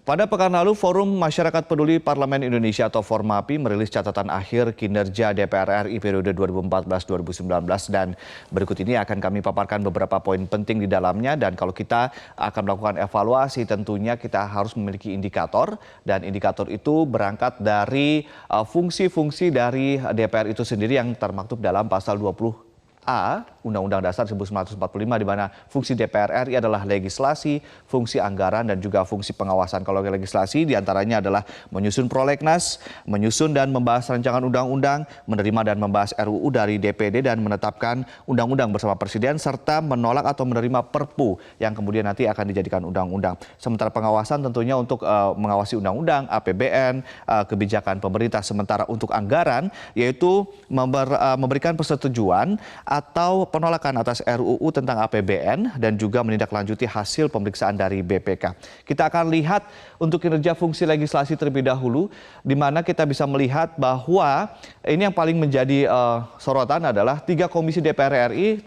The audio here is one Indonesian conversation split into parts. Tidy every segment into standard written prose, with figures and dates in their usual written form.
Pada pekan lalu, Forum Masyarakat Peduli Parlemen Indonesia atau Formapi merilis catatan akhir kinerja DPR RI periode 2014-2019 dan berikut ini akan kami paparkan beberapa poin penting di dalamnya. Dan kalau kita akan melakukan evaluasi, tentunya kita harus memiliki indikator dan indikator itu berangkat dari fungsi-fungsi dari DPR itu sendiri yang termaktub dalam pasal 20A Undang-Undang Dasar 1945 di mana fungsi DPR RI adalah legislasi, fungsi anggaran dan juga fungsi pengawasan. Kalau legislasi diantaranya adalah menyusun prolegnas, menyusun dan membahas rancangan undang-undang, menerima dan membahas RUU dari DPD dan menetapkan undang-undang bersama Presiden serta menolak atau menerima Perpu yang kemudian nanti akan dijadikan undang-undang. Sementara pengawasan tentunya untuk mengawasi undang-undang, APBN, kebijakan pemerintah. Sementara untuk anggaran yaitu memberikan persetujuan atau penolakan atas RUU tentang APBN dan juga menindaklanjuti hasil pemeriksaan dari BPK. Kita akan lihat untuk kinerja fungsi legislasi terlebih dahulu, di mana kita bisa melihat bahwa ini yang paling menjadi sorotan adalah 3 komisi DPR RI,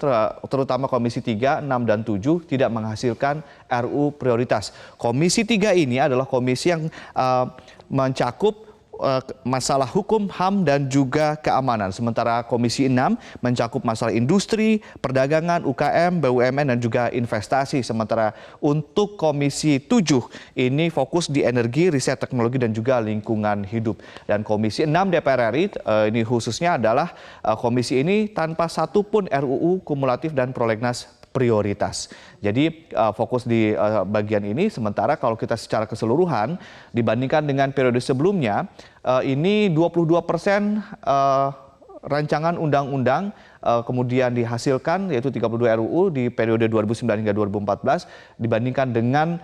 terutama komisi 3, 6, dan 7 tidak menghasilkan RUU prioritas. Komisi 3 ini adalah komisi yang mencakup masalah hukum, HAM, dan juga keamanan. Sementara Komisi 6 mencakup masalah industri, perdagangan, UKM, BUMN, dan juga investasi. Sementara untuk Komisi 7 ini fokus di energi, riset teknologi, dan juga lingkungan hidup. Dan Komisi 6 DPR RI ini khususnya adalah komisi ini tanpa satupun RUU kumulatif dan prolegnas prioritas. Jadi fokus di bagian ini, sementara kalau kita secara keseluruhan dibandingkan dengan periode sebelumnya, ini 22% rancangan undang-undang kemudian dihasilkan, yaitu 32 RUU di periode 2009 hingga 2014 dibandingkan dengan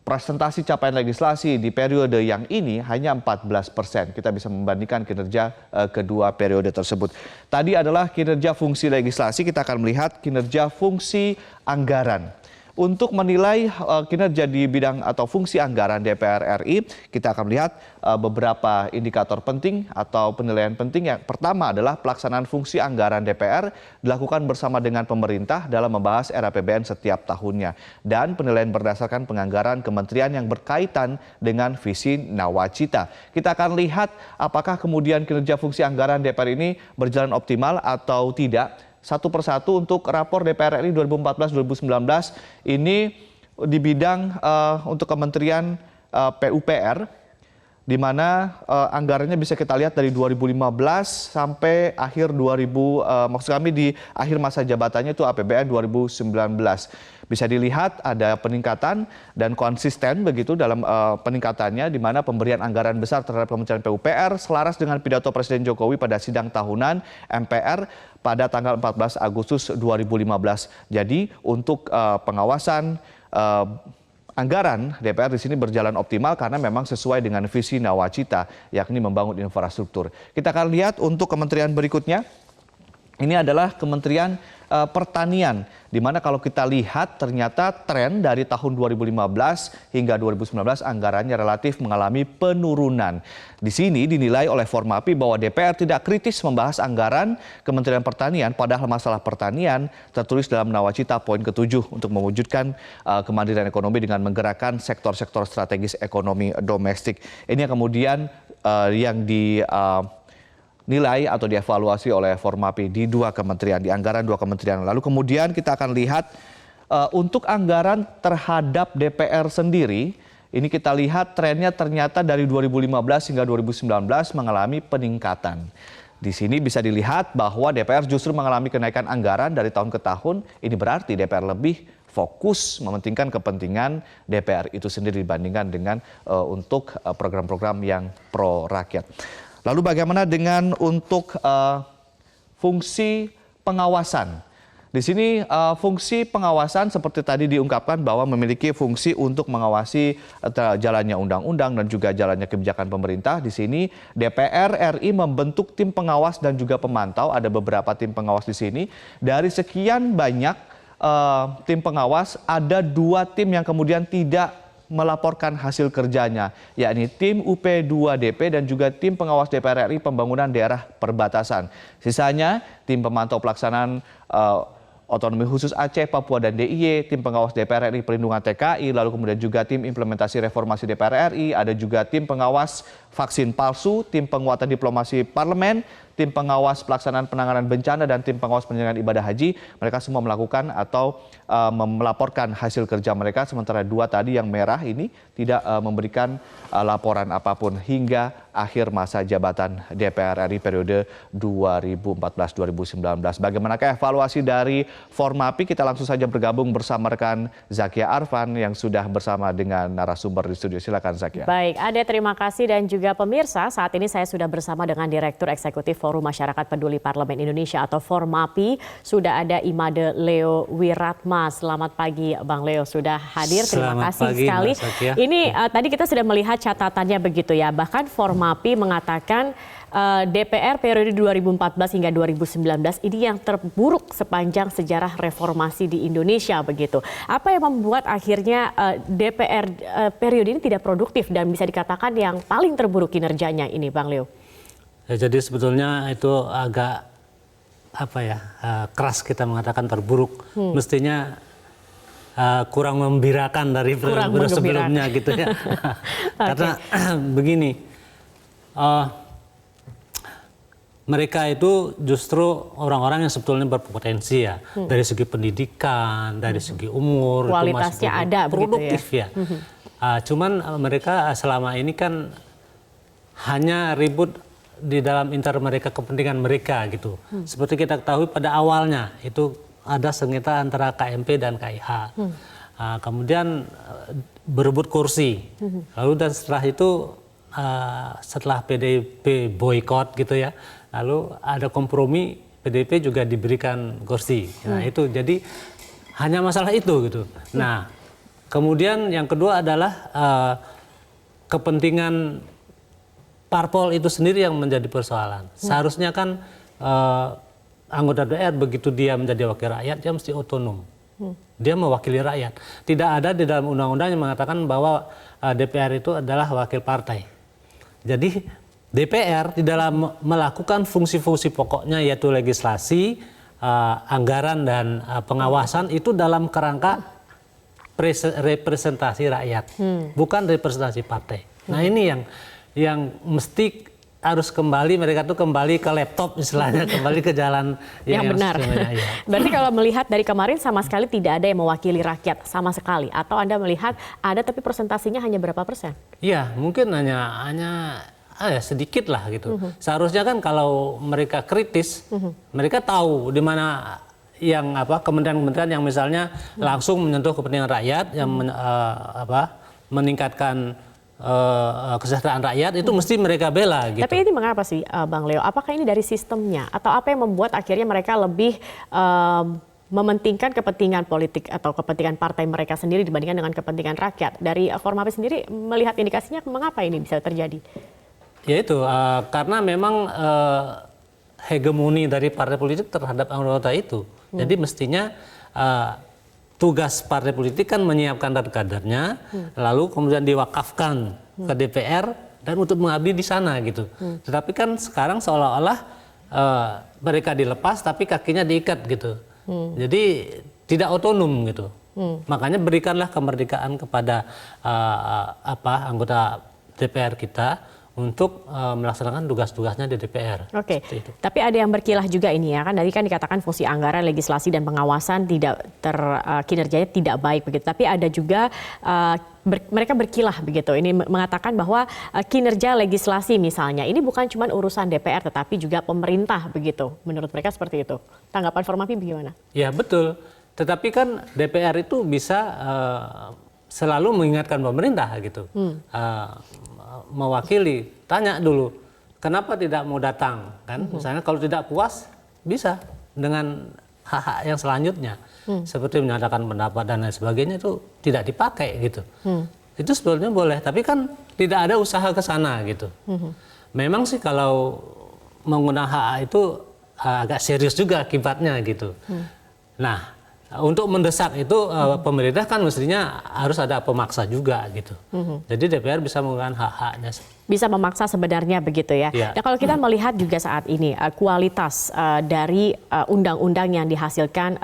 presentasi capaian legislasi di periode yang ini hanya 14%. Kita bisa membandingkan kinerja kedua periode tersebut. Tadi adalah kinerja fungsi legislasi, kita akan melihat kinerja fungsi anggaran. Untuk menilai kinerja di bidang atau fungsi anggaran DPR RI, kita akan melihat beberapa indikator penting atau penilaian penting. Yang pertama adalah pelaksanaan fungsi anggaran DPR dilakukan bersama dengan pemerintah dalam membahas RAPBN setiap tahunnya. Dan penilaian berdasarkan penganggaran kementerian yang berkaitan dengan visi nawacita. Kita akan lihat apakah kemudian kinerja fungsi anggaran DPR ini berjalan optimal atau tidak. Satu persatu untuk rapor DPR RI 2014-2019 ini di bidang untuk Kementerian PUPR, di mana anggarannya bisa kita lihat dari 2015 sampai akhir maksud kami di akhir masa jabatannya itu APBN 2019. Bisa dilihat ada peningkatan dan konsisten begitu dalam peningkatannya, di mana pemberian anggaran besar terhadap Kementerian PUPR selaras dengan pidato Presiden Jokowi pada sidang tahunan MPR pada tanggal 14 Agustus 2015. Jadi untuk pengawasan anggaran DPR di sini berjalan optimal karena memang sesuai dengan visi nawacita, yakni membangun infrastruktur. Kita akan lihat untuk kementerian berikutnya. Ini adalah Kementerian Pertanian, di mana kalau kita lihat ternyata tren dari tahun 2015 hingga 2019 anggarannya relatif mengalami penurunan. Di sini dinilai oleh Formapi bahwa DPR tidak kritis membahas anggaran Kementerian Pertanian, padahal masalah pertanian tertulis dalam Nawacita poin ke-7 untuk mewujudkan kemandirian ekonomi dengan menggerakkan sektor-sektor strategis ekonomi domestik. Ini yang kemudian yang nilai atau dievaluasi oleh Formapi di 2 kementerian, di anggaran 2 kementerian. Lalu kemudian kita akan lihat untuk anggaran terhadap DPR sendiri, ini kita lihat trennya ternyata dari 2015 hingga 2019 mengalami peningkatan. Di sini bisa dilihat bahwa DPR justru mengalami kenaikan anggaran dari tahun ke tahun. Ini berarti DPR lebih fokus mementingkan kepentingan DPR itu sendiri dibandingkan dengan untuk program-program yang pro rakyat. Lalu bagaimana dengan untuk fungsi pengawasan? Di sini fungsi pengawasan seperti tadi diungkapkan bahwa memiliki fungsi untuk mengawasi jalannya undang-undang dan juga jalannya kebijakan pemerintah. Di sini DPR RI membentuk tim pengawas dan juga pemantau. Ada beberapa tim pengawas di sini. Dari sekian banyak tim pengawas, ada 2 tim yang kemudian tidak melaporkan hasil kerjanya, yakni tim UP2DP dan juga tim pengawas DPR RI pembangunan daerah perbatasan. Sisanya tim pemantau pelaksanaan Otonomi Khusus Aceh, Papua, dan DIY, tim pengawas DPR RI Perlindungan TKI, lalu kemudian juga tim implementasi reformasi DPR RI, ada juga tim pengawas vaksin palsu, tim penguatan diplomasi parlemen, tim pengawas pelaksanaan penanganan bencana, dan tim pengawas penyelenggaraan ibadah haji. Mereka semua melakukan atau melaporkan hasil kerja mereka, sementara 2 tadi yang merah ini tidak memberikan laporan apapun hingga akhir masa jabatan DPR RI periode 2014-2019. Bagaimanakah evaluasi dari Formapi? Kita langsung saja bergabung bersama rekan Zakia Arfan yang sudah bersama dengan narasumber di studio. Silakan Zakia. Baik, Ade, terima kasih, dan juga pemirsa, saat ini saya sudah bersama dengan Direktur Eksekutif Forum Masyarakat Peduli Parlemen Indonesia atau Formapi. Sudah ada Imade Leo Wiratma. Selamat pagi Bang Leo, sudah hadir. Terima kasih sekali. Ini tadi kita sudah melihat catatannya begitu ya. Bahkan Formapi mengatakan DPR periode 2014 hingga 2019 ini yang terburuk sepanjang sejarah reformasi di Indonesia begitu. Apa yang membuat akhirnya DPR periode ini tidak produktif dan bisa dikatakan yang paling terburuk kinerjanya ini, Bang Leo? Ya, jadi sebetulnya itu agak keras kita mengatakan terburuk. Mestinya kurang membirakan dari sebelumnya gitu ya. Karena begini, mereka itu justru orang-orang yang sebetulnya berpotensi ya, dari segi pendidikan, dari segi umur, kualitasnya ada, produktif ya. Cuman mereka selama ini kan hanya ribut di dalam inter mereka, kepentingan mereka gitu. Seperti kita ketahui pada awalnya itu ada sengketa antara KMP dan KIH. Kemudian berebut kursi. Lalu dan setelah itu setelah PDIP boykot gitu ya, lalu ada kompromi, PDIP juga diberikan kursi. Nah itu jadi hanya masalah itu gitu. Nah kemudian yang kedua adalah kepentingan parpol itu sendiri yang menjadi persoalan. Seharusnya kan anggota DPR begitu dia menjadi wakil rakyat, dia mesti otonom. Dia mewakili rakyat. Tidak ada di dalam undang-undang yang mengatakan bahwa DPR itu adalah wakil partai. Jadi DPR di dalam melakukan fungsi-fungsi pokoknya yaitu legislasi, anggaran, dan pengawasan itu dalam kerangka representasi rakyat, bukan representasi partai. Nah ini yang mesti harus kembali, mereka tuh kembali ke laptop istilahnya, kembali ke jalan yang benar. Ya. Berarti kalau melihat dari kemarin sama sekali tidak ada yang mewakili rakyat sama sekali, atau Anda melihat ada tapi presentasinya hanya berapa persen? Iya, mungkin hanya sedikit lah gitu. Seharusnya kan kalau mereka kritis, mereka tahu di mana yang kementerian-kementerian yang misalnya langsung menyentuh kepentingan rakyat, yang meningkatkan kesejahteraan rakyat, itu mesti mereka bela gitu. Tapi ini mengapa sih Bang Leo? Apakah ini dari sistemnya atau apa yang membuat akhirnya mereka lebih mementingkan kepentingan politik atau kepentingan partai mereka sendiri dibandingkan dengan kepentingan rakyat? Dari Formapi sendiri melihat indikasinya mengapa ini bisa terjadi? Ya itu karena memang hegemoni dari partai politik terhadap anggota itu. Jadi mestinya tugas partai politik kan menyiapkan kader-kadernya, lalu kemudian diwakafkan ke DPR dan untuk mengabdi di sana gitu. Tetapi kan sekarang seolah-olah mereka dilepas tapi kakinya diikat gitu. Jadi tidak otonom gitu. Makanya berikanlah kemerdekaan kepada anggota DPR kita untuk melaksanakan tugas-tugasnya di DPR. Oke. Tapi ada yang berkilah juga ini ya, kan tadi kan dikatakan fungsi anggaran, legislasi, dan pengawasan tidak kinerjanya tidak baik begitu. Tapi ada juga mereka berkilah begitu. Ini mengatakan bahwa kinerja legislasi misalnya ini bukan cuma urusan DPR tetapi juga pemerintah begitu. Menurut mereka seperti itu. Tanggapan Formapi bagaimana? Ya betul. Tetapi kan DPR itu bisa selalu mengingatkan pemerintah gitu. Mewakili, tanya dulu kenapa tidak mau datang kan, misalnya kalau tidak puas bisa dengan hak-hak yang selanjutnya seperti menyatakan pendapat dan lain sebagainya, itu tidak dipakai gitu. Itu sebetulnya boleh, tapi kan tidak ada usaha ke sana gitu. Memang sih kalau menggunakan hak itu agak serius juga akibatnya gitu. Nah untuk mendesak itu pemerintah kan mestinya harus ada pemaksa juga gitu. Jadi DPR bisa menggunakan hak-haknya. Bisa memaksa sebenarnya begitu ya. Ya. Nah, kalau kita melihat juga saat ini kualitas dari undang-undang yang dihasilkan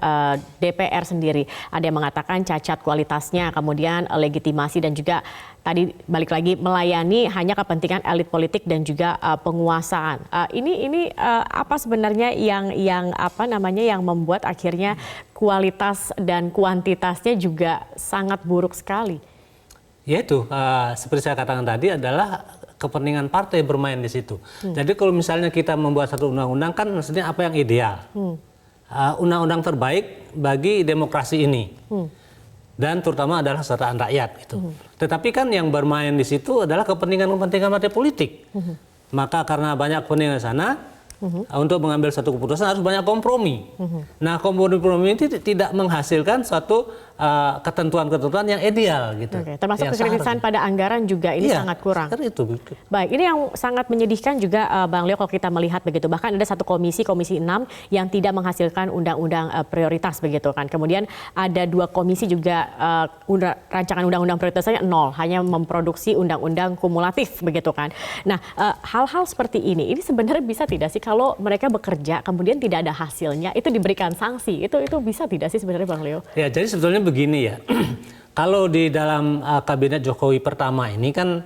DPR sendiri, ada yang mengatakan cacat kualitasnya, kemudian legitimasi dan juga tadi balik lagi melayani hanya kepentingan elit politik dan juga penguasaan. Ini apa sebenarnya yang apa namanya yang membuat akhirnya kualitas dan kuantitasnya juga sangat buruk sekali. Yaitu seperti saya katakan tadi adalah kepentingan partai bermain di situ. Jadi kalau misalnya kita membuat satu undang-undang kan maksudnya apa yang ideal, undang-undang terbaik bagi demokrasi ini, dan terutama adalah kesejahteraan rakyat gitu. Tetapi kan yang bermain di situ adalah kepentingan-kepentingan partai politik. Maka karena banyak kepentingan di sana, untuk mengambil satu keputusan harus banyak kompromi. Nah, kompromi itu tidak menghasilkan suatu ketentuan-ketentuan yang ideal gitu. Oke, termasuk kekritisan pada anggaran juga ini sangat kurang. Itu. Baik, ini yang sangat menyedihkan juga Bang Leo kalau kita melihat begitu. Bahkan ada satu komisi 6 yang tidak menghasilkan undang-undang prioritas begitu kan. Kemudian ada 2 komisi juga rancangan undang-undang prioritasnya 0, hanya memproduksi undang-undang kumulatif begitu kan. Nah, hal-hal seperti ini sebenarnya bisa tidak sih kalau mereka bekerja kemudian tidak ada hasilnya itu diberikan sanksi? Itu bisa tidak sih sebenarnya Bang Leo? Ya, jadi sebetulnya begini ya. Kalau di dalam kabinet Jokowi pertama ini kan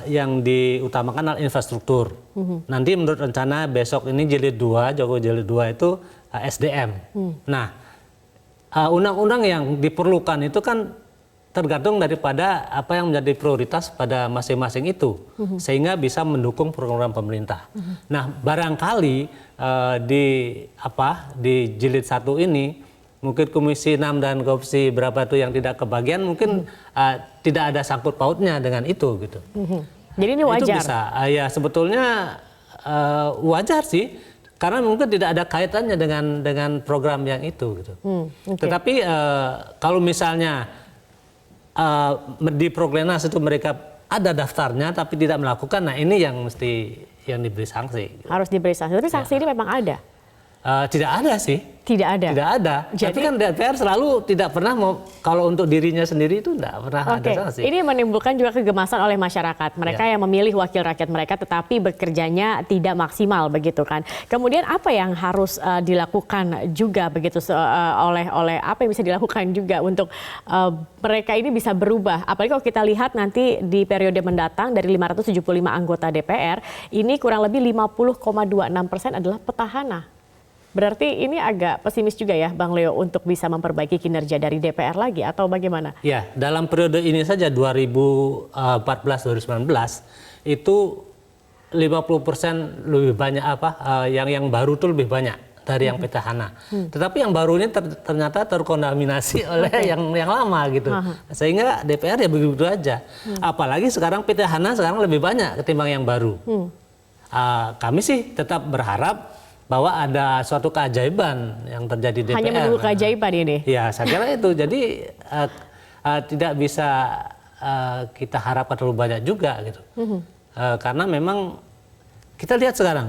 yang diutamakan adalah infrastruktur. Nanti menurut rencana besok ini jilid 2, Jokowi jilid 2 itu SDM. Nah, undang-undang yang diperlukan itu kan tergantung daripada apa yang menjadi prioritas pada masing-masing itu, sehingga bisa mendukung program pemerintah. Nah, barangkali di jilid 1 ini mungkin Komisi 6 dan Komisi berapa itu yang tidak kebagian mungkin tidak ada sangkut pautnya dengan itu gitu. Jadi ini wajar. Itu bisa. Ya sebetulnya wajar sih karena mungkin tidak ada kaitannya dengan program yang itu gitu. Tetapi kalau misalnya di Proglenas itu mereka ada daftarnya tapi tidak melakukan, nah ini yang diberi sanksi. Harus diberi sanksi. Tapi sanksi ini memang ada. Tidak ada sih. Tidak ada. Tidak ada. Jadi, tapi kan DPR selalu tidak pernah kalau untuk dirinya sendiri itu tidak pernah ada sanksi. Ini menimbulkan juga kegemasan oleh masyarakat. Mereka yang memilih wakil rakyat mereka tetapi bekerjanya tidak maksimal begitu kan. Kemudian apa yang harus dilakukan juga begitu oleh apa yang bisa dilakukan juga untuk mereka ini bisa berubah. Apalagi kalau kita lihat nanti di periode mendatang dari 575 anggota DPR ini kurang lebih 50,26% adalah petahana. Berarti ini agak pesimis juga ya Bang Leo untuk bisa memperbaiki kinerja dari DPR lagi atau bagaimana? Ya, dalam periode ini saja 2014-2019 itu 50% lebih banyak yang baru itu lebih banyak dari yang petahana. Tetapi yang baru ini ternyata terkontaminasi oleh yang lama gitu. Sehingga DPR ya begitu aja. Apalagi sekarang petahana sekarang lebih banyak ketimbang yang baru. Kami sih tetap berharap bahwa ada suatu keajaiban yang terjadi di DPR. Hanya menunggu keajaiban ini? Ya, saya kira itu. Jadi tidak bisa kita harapkan terlalu banyak juga gitu. Karena memang kita lihat sekarang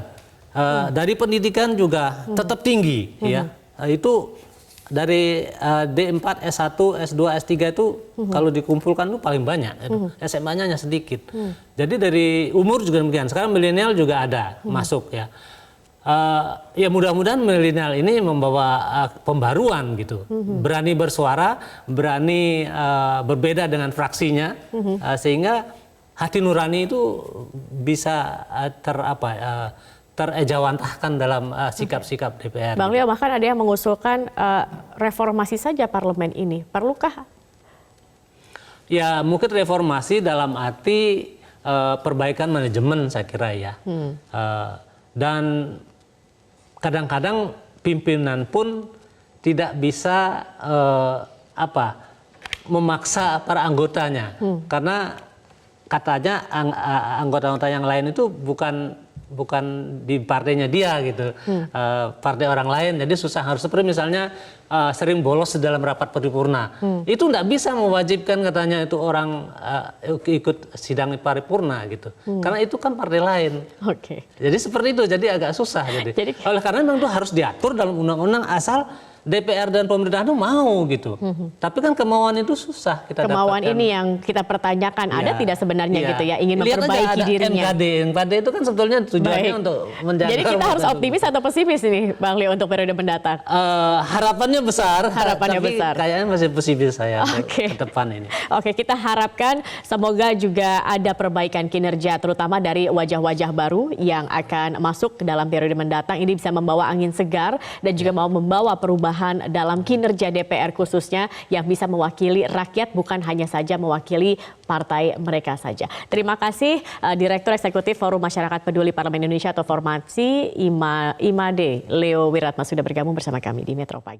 dari pendidikan juga tetap tinggi ya. Itu dari D4, S1, S2, S3 itu kalau dikumpulkan itu paling banyak. SMA-nya hanya sedikit. Jadi dari umur juga demikian. Sekarang milenial juga ada masuk ya. Ya mudah-mudahan milenial ini membawa pembaruan gitu, berani bersuara, berani berbeda dengan fraksinya, sehingga hati nurani itu bisa terejawantahkan dalam sikap-sikap DPR. Bang Leo, bahkan ada yang mengusulkan reformasi saja parlemen ini, perlukah? Ya mungkin reformasi dalam arti perbaikan manajemen saya kira ya, dan kadang-kadang pimpinan pun tidak bisa memaksa para anggotanya, karena katanya anggota-anggota yang lain itu bukan di partainya dia gitu, partai orang lain, jadi susah. Harus seperti misalnya sering bolos dalam rapat paripurna, itu tidak bisa mewajibkan katanya itu orang ikut sidang paripurna gitu, karena itu kan partai lain. Jadi seperti itu, jadi agak susah. Jadi oleh karena memang itu harus diatur dalam undang-undang asal DPR dan pemerintah itu mau gitu. Tapi kan kemauan itu susah kita Kemauan dapatkan. ini yang kita pertanyakan, ada Ya, tidak sebenarnya ya. gitu ya, ingin Lihat aja memperbaiki ada dirinya. MKD itu kan sebetulnya tujuannya Baik. untuk menjaga. Jadi kita harus rumah optimis atau pesimis nih Bang Leo untuk periode mendatang? harapannya besar, Harapannya tapi besar. kayaknya masih pesimis saya Oke. ke depan ini. Oke, kita harapkan semoga juga ada perbaikan kinerja terutama dari wajah-wajah baru yang akan masuk ke dalam periode mendatang. Ini bisa membawa angin segar dan juga mau membawa perubahan dalam kinerja DPR khususnya yang bisa mewakili rakyat, bukan hanya saja mewakili partai mereka saja. Terima kasih Direktur Eksekutif Forum Masyarakat Peduli Parlemen Indonesia atau Formasi IMADE Leo Wiratma sudah bergabung bersama kami di Metro Pagi.